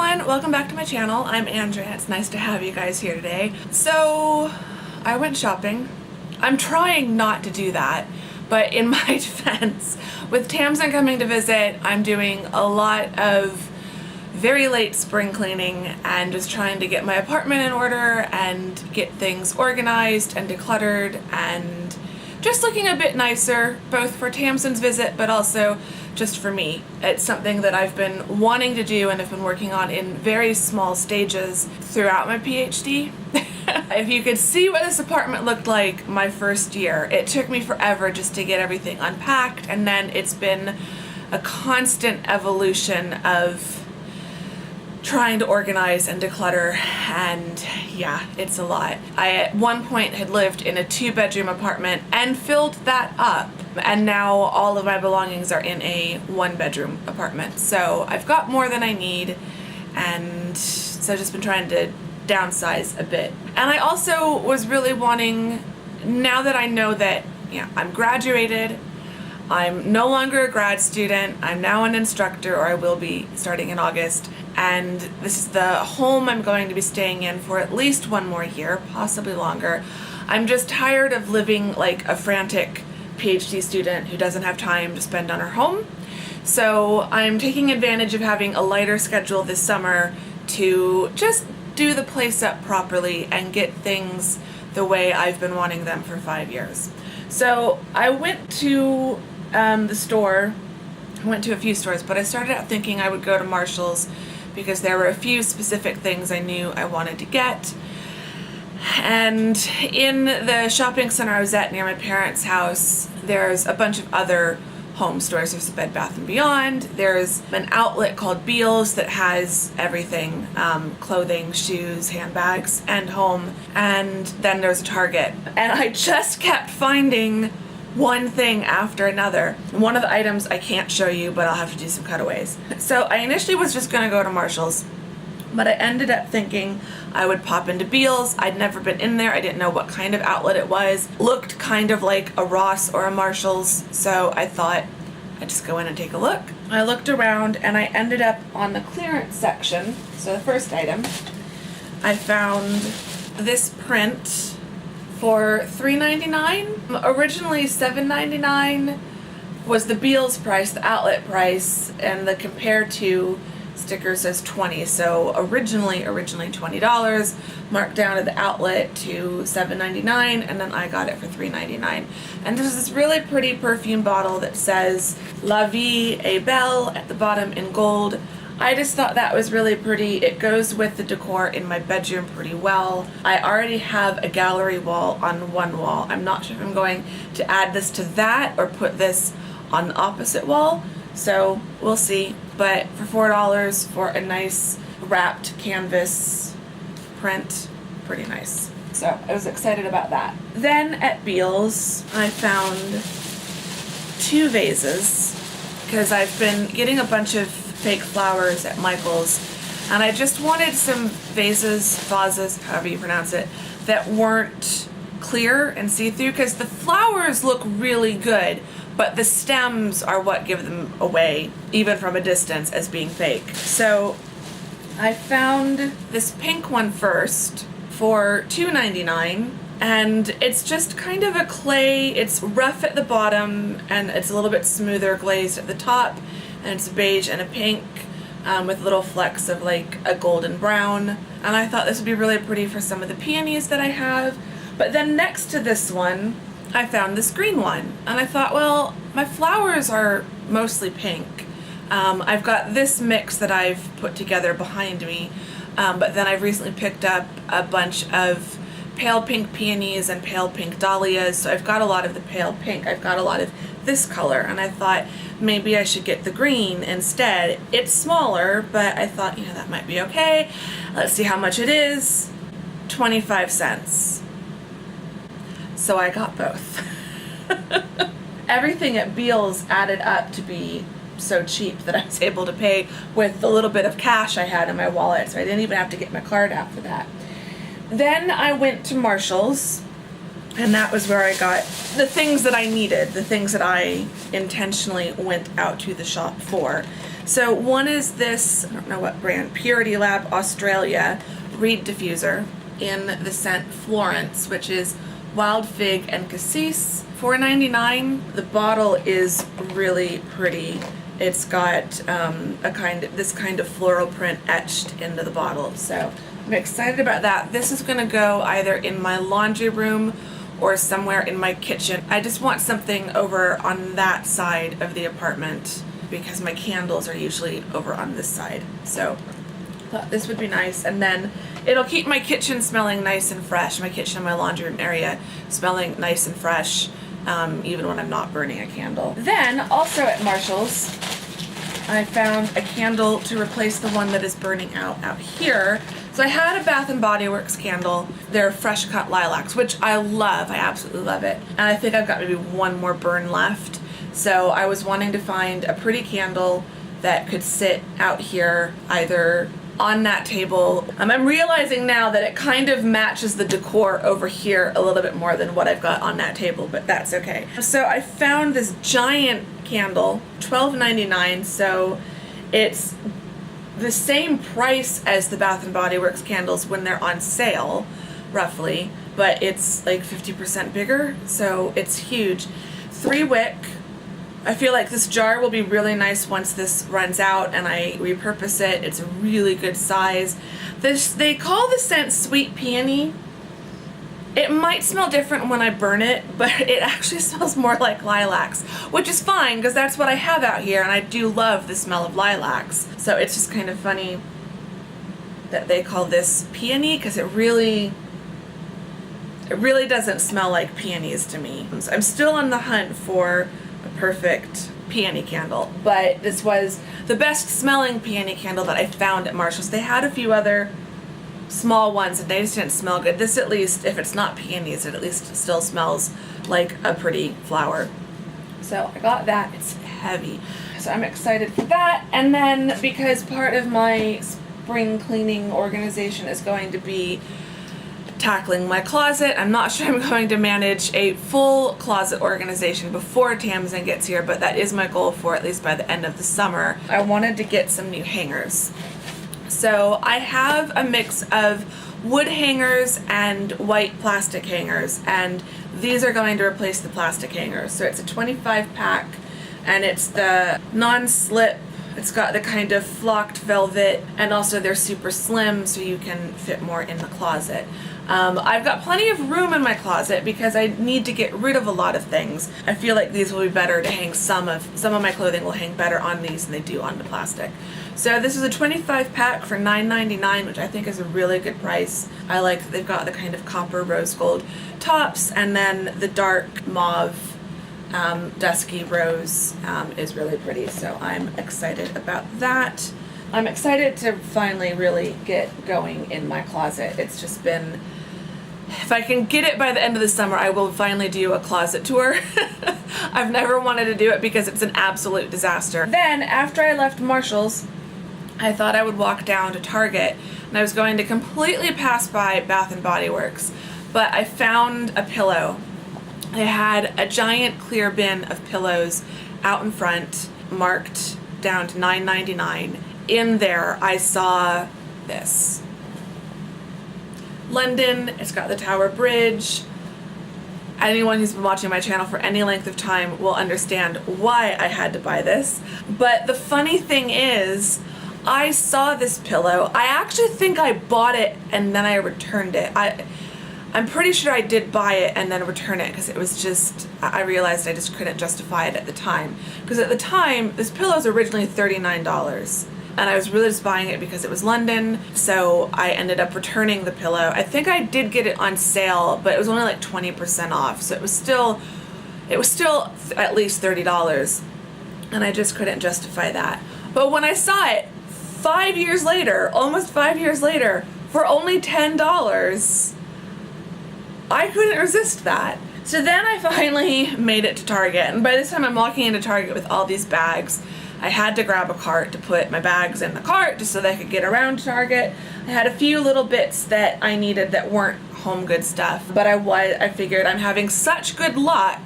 everyone, welcome back to my channel. I'm Andrea. It's nice to have you guys here today. So I went shopping. I'm trying not to do that, but in my defense, with Tamsin coming to visit, I'm doing a lot of very late spring cleaning and just trying to get my apartment in order and get things organized and decluttered and just looking a bit nicer, both for Tamsin's visit but also just for me. It's something that I've been wanting to do and have been working on in very small stages throughout my PhD. If you could see what this apartment looked like my first year, it took me forever just to get everything unpacked, and then it's been a constant evolution of trying to organize and declutter, and yeah, it's a lot. I at one point had lived in a 2-bedroom apartment and filled that up, and now all of my belongings are in a 1-bedroom apartment. So I've got more than I need, and so I've just been trying to downsize a bit. And I also was really wanting, now that I know that I'm graduated, I'm no longer a grad student, I'm now an instructor, or I will be starting in August, and this is the home I'm going to be staying in for at least 1 more year, possibly longer. I'm just tired of living like a frantic PhD student who doesn't have time to spend on her home. So I'm taking advantage of having a lighter schedule this summer to just do the place up properly and get things the way I've been wanting them for 5 years. So I went to the store. I went to a few stores, but I started out thinking I would go to Marshall's because there were a few specific things I knew I wanted to get. And in the shopping center I was at near my parents' house, there's a bunch of other home stores. There's a Bed Bath & Beyond. There's an outlet called Bealls that has everything, clothing, shoes, handbags, and home. And then there's a Target. And I just kept finding one thing after another. One of the items I can't show you, but I'll have to do some cutaways. So I initially was just gonna go to Marshall's, but I ended up thinking I would pop into Bealls. I'd never been in there. I didn't know what kind of outlet it was. Looked kind of like a Ross or a Marshall's, so I thought I'd just go in and take a look. I looked around and I ended up on the clearance section. So the first item, I found this print for $3.99. Originally $7.99 was the Bealls price, the outlet price, and the compare to sticker says $20. So originally $20, marked down at the outlet to $7.99, and then I got it for $3.99. And there's this really pretty perfume bottle that says La Vie est Belle at the bottom in gold. I just thought that was really pretty. It goes with the decor in my bedroom pretty well. I already have a gallery wall on one wall. I'm not sure if I'm going to add this to that or put this on the opposite wall, so we'll see. But for $4 for a nice wrapped canvas print, pretty nice. So I was excited about that. Then at Bealls, I found 2 vases because I've been getting a bunch of fake flowers at Michael's, and I just wanted some vases, however you pronounce it, that weren't clear and see-through, because the flowers look really good, but the stems are what give them away, even from a distance, as being fake. So I found this pink one first for $2.99, and it's just kind of a clay. It's rough at the bottom, and it's a little bit smoother glazed at the top, and it's beige and a pink with little flecks of like a golden brown. And I thought this would be really pretty for some of the peonies that I have. But then next to this one, I found this green one, and I thought, well, my flowers are mostly pink. I've got this mix that I've put together behind me, but then I've recently picked up a bunch of pale pink peonies and pale pink dahlias, so I've got a lot of the pale pink. I've got a lot of this color, and I thought maybe I should get the green instead. It's smaller, but I thought, that might be okay. Let's see how much it is. 25 cents. So I got both. Everything at Bealls added up to be so cheap that I was able to pay with the little bit of cash I had in my wallet, so I didn't even have to get my card out for that. Then I went to Marshall's, And that was where I got the things that I needed, the things that I intentionally went out to the shop for. So one is this, I don't know what brand, Purity Lab Australia Reed Diffuser in the scent Florence, which is wild fig and cassis. $4.99. The bottle is really pretty. It's got this kind of floral print etched into the bottle. So I'm excited about that. This is gonna go either in my laundry room or somewhere in my kitchen. I just want something over on that side of the apartment because my candles are usually over on this side. So thought this would be nice, and then it'll keep my kitchen smelling nice and fresh, my kitchen and my laundry room area smelling nice and fresh, even when I'm not burning a candle. Then also at Marshall's, I found a candle to replace the one that is burning out here. So I had a Bath & Body Works candle. They're fresh cut lilacs, which I love. I absolutely love it. And I think I've got maybe one more burn left. So I was wanting to find a pretty candle that could sit out here either on that table. I'm realizing now that it kind of matches the decor over here a little bit more than what I've got on that table, but that's okay. So I found this giant candle, $12.99, so it's the same price as the Bath & Body Works candles when they're on sale, roughly, but it's like 50% bigger, so it's huge. 3 wick. I feel like this jar will be really nice once this runs out and I repurpose it. It's a really good size. They call the scent Sweet Peony. It might smell different when I burn it, but it actually smells more like lilacs, which is fine because that's what I have out here, and I do love the smell of lilacs. So it's just kind of funny that they call this peony because it really doesn't smell like peonies to me. So I'm still on the hunt for a perfect peony candle, but this was the best smelling peony candle that I found at Marshall's. They had a few other small ones and they just didn't smell good. This, at least, if it's not peonies, it at least still smells like a pretty flower. So I got that. It's heavy, so I'm excited for that. And then because part of my spring cleaning organization is going to be tackling my closet, I'm not sure I'm going to manage a full closet organization before Tamsin gets here, but that is my goal for at least by the end of the summer. I wanted to get some new hangers. So I have a mix of wood hangers and white plastic hangers, and these are going to replace the plastic hangers. So it's a 25 pack, and it's the non-slip. It's got the kind of flocked velvet, and also they're super slim so you can fit more in the closet. I've got plenty of room in my closet because I need to get rid of a lot of things. I feel like these will be better to hang some of my clothing will hang better on these than they do on the plastic. So this is a 25 pack for $9.99, which I think is a really good price. I like that they've got the kind of copper rose gold tops, and then the dark mauve dusky rose is really pretty, so I'm excited about that. I'm excited to finally really get going in my closet. It's just been, if I can get it by the end of the summer, I will finally do a closet tour. I've never wanted to do it because it's an absolute disaster. Then after I left Marshall's, I thought I would walk down to Target, and I was going to completely pass by Bath & Body Works, but I found a pillow. They had a giant clear bin of pillows out in front, marked down to $9.99. In there, I saw this. London, it's got the Tower Bridge. Anyone who's been watching my channel for any length of time will understand why I had to buy this. But the funny thing is, I saw this pillow. I actually think I bought it and then I returned it. I'm pretty sure I did buy it and then return it because it was just, I realized I just couldn't justify it at the time. Because at the time, this pillow was originally $39. And I was really just buying it because it was London, so I ended up returning the pillow. I think I did get it on sale, but it was only like 20% off, so it was still at least $30, and I just couldn't justify that. But when I saw it 5 years later, almost 5 years later, for only $10, I couldn't resist that. So then I finally made it to Target, and by this time I'm walking into Target with all these bags I had to grab a cart to put my bags in the cart just so that I could get around Target. I had a few little bits that I needed that weren't home good stuff, but I figured I'm having such good luck,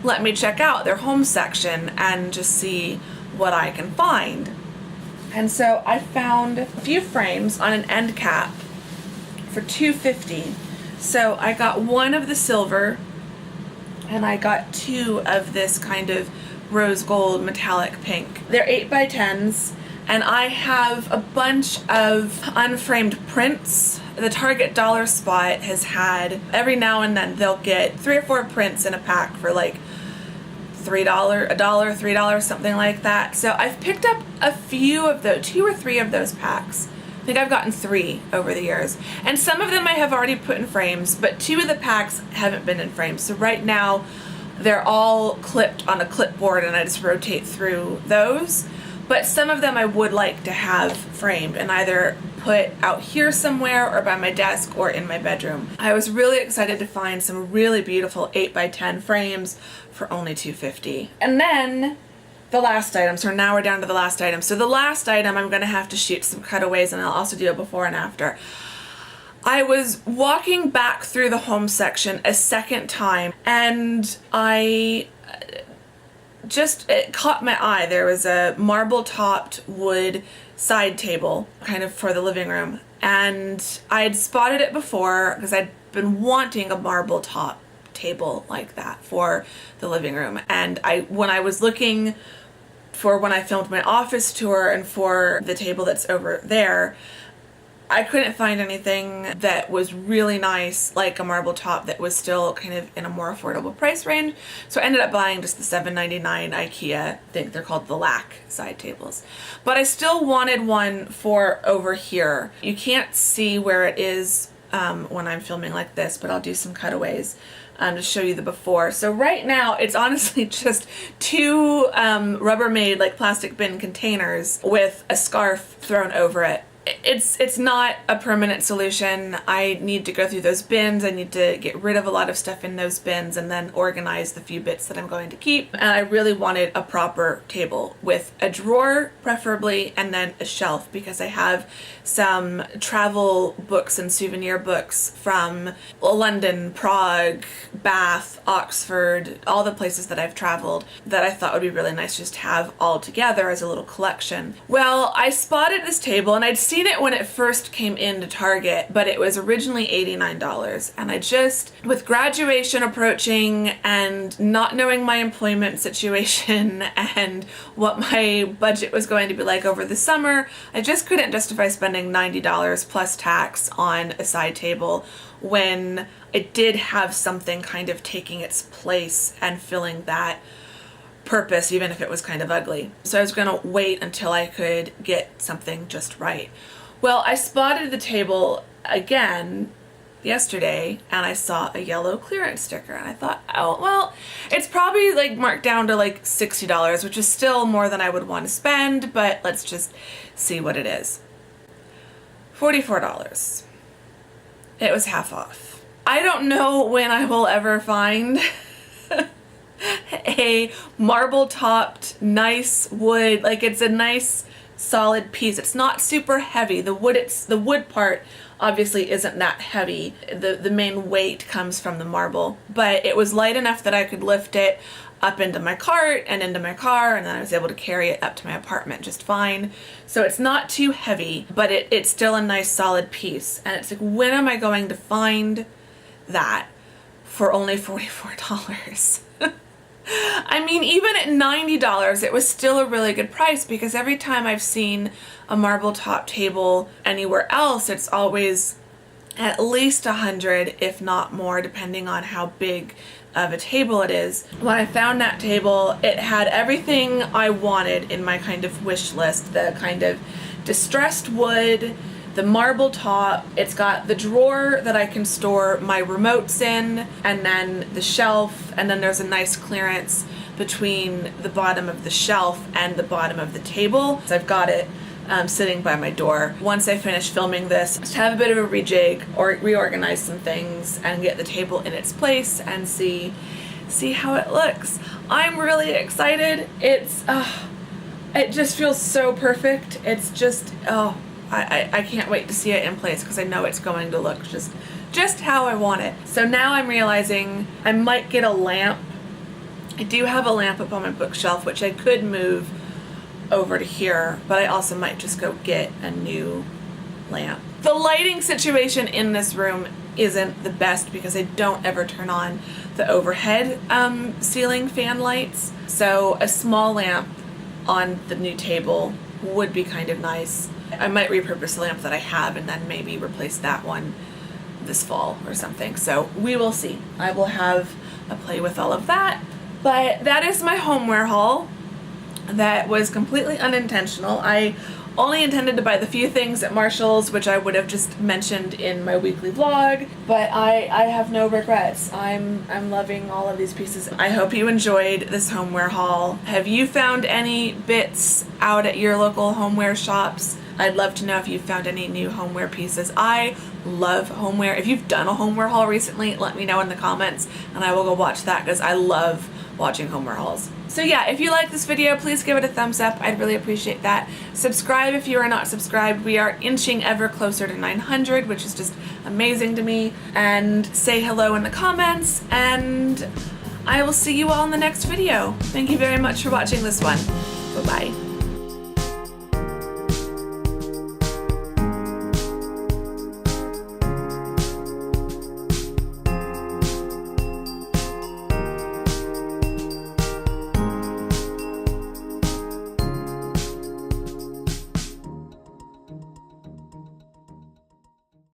let me check out their home section and just see what I can find. And so I found a few frames on an end cap for $2.50. So I got one of the silver and I got two of this kind of rose gold metallic pink. They're 8x10s, and I have a bunch of unframed prints. The Target dollar spot has had, every now and then they'll get 3 or 4 prints in a pack for like $3, $3, something like that. So I've picked up a few of those, 2 or 3 of those packs. I think I've gotten 3 over the years. And some of them I have already put in frames, but 2 of the packs haven't been in frames. So right now they're all clipped on a clipboard and I just rotate through those. But some of them I would like to have framed and either put out here somewhere or by my desk or in my bedroom. I was really excited to find some really beautiful 8x10 frames for only $2.50. And then the last item, so now we're down to the last item. So the last item, I'm gonna have to shoot some cutaways and I'll also do a before and after. I was walking back through the home section a second time and it caught my eye. There was a marble topped wood side table kind of for the living room, and I had spotted it before because I'd been wanting a marble top table like that for the living room. And when I was looking for when I filmed my office tour and for the table that's over there, I couldn't find anything that was really nice like a marble top that was still kind of in a more affordable price range. So I ended up buying just the $7.99 IKEA, I think they're called the LAC side tables. But I still wanted one for over here. You can't see where it is when I'm filming like this, but I'll do some cutaways to show you the before. So right now it's honestly just 2 Rubbermaid like plastic bin containers with a scarf thrown over it. It's not a permanent solution. I need to go through those bins. I need to get rid of a lot of stuff in those bins and then organize the few bits that I'm going to keep. And I really wanted a proper table with a drawer preferably and then a shelf, because I have some travel books and souvenir books from London, Prague, Bath, Oxford, all the places that I've traveled that I thought would be really nice just to have all together as a little collection. Well, I spotted this table and I'd seen it when it first came into Target, but it was originally $89. And I just, with graduation approaching and not knowing my employment situation and what my budget was going to be like over the summer, I just couldn't justify spending $90 plus tax on a side table when it did have something kind of taking its place and filling that purpose, even if it was kind of ugly. So I was gonna wait until I could get something just right. Well, I spotted the table again yesterday and I saw a yellow clearance sticker and I thought, oh, well, it's probably like marked down to like $60, which is still more than I would want to spend, but let's just see what it is. $44. It was half off. I don't know when I will ever find a marble topped nice wood, like it's a nice solid piece. It's not super heavy. The wood part obviously isn't that heavy. The main weight comes from the marble, but it was light enough that I could lift it up into my cart and into my car, and then I was able to carry it up to my apartment just fine. So it's not too heavy, but it's still a nice solid piece. And it's like, when am I going to find that for only $44? I mean, even at $90, it was still a really good price, because every time I've seen a marble top table anywhere else, it's always at least $100, if not more, depending on how big of a table it is. When I found that table, it had everything I wanted in my kind of wish list. The kind of distressed wood, the marble top, it's got the drawer that I can store my remotes in, and then the shelf, and then there's a nice clearance between the bottom of the shelf and the bottom of the table. So I've got it sitting by my door. Once I finish filming this, just have a bit of a rejig or reorganize some things and get the table in its place and see how it looks. I'm really excited. It's It just feels so perfect. It's just, oh, I can't wait to see it in place because I know it's going to look just how I want it. So now I'm realizing I might get a lamp. I do have a lamp up on my bookshelf, which I could move over to here, but I also might just go get a new lamp. The lighting situation in this room isn't the best because I don't ever turn on the overhead ceiling fan lights. So a small lamp on the new table would be kind of nice. I might repurpose the lamp that I have and then maybe replace that one this fall or something. So we will see. I will have a play with all of that. But that is my homeware haul. That was completely unintentional. I only intended to buy the few things at Marshall's, which I would have just mentioned in my weekly vlog, but I have no regrets. I'm loving all of these pieces. I hope you enjoyed this homeware haul. Have you found any bits out at your local homeware shops? I'd love to know if you've found any new homeware pieces. I love homeware. If you've done a homeware haul recently, let me know in the comments and I will go watch that because I love watching homeware hauls. So yeah, if you like this video, please give it a thumbs up. I'd really appreciate that. Subscribe if you are not subscribed. We are inching ever closer to 900, which is just amazing to me. And say hello in the comments, and I will see you all in the next video. Thank you very much for watching this one. Bye-bye.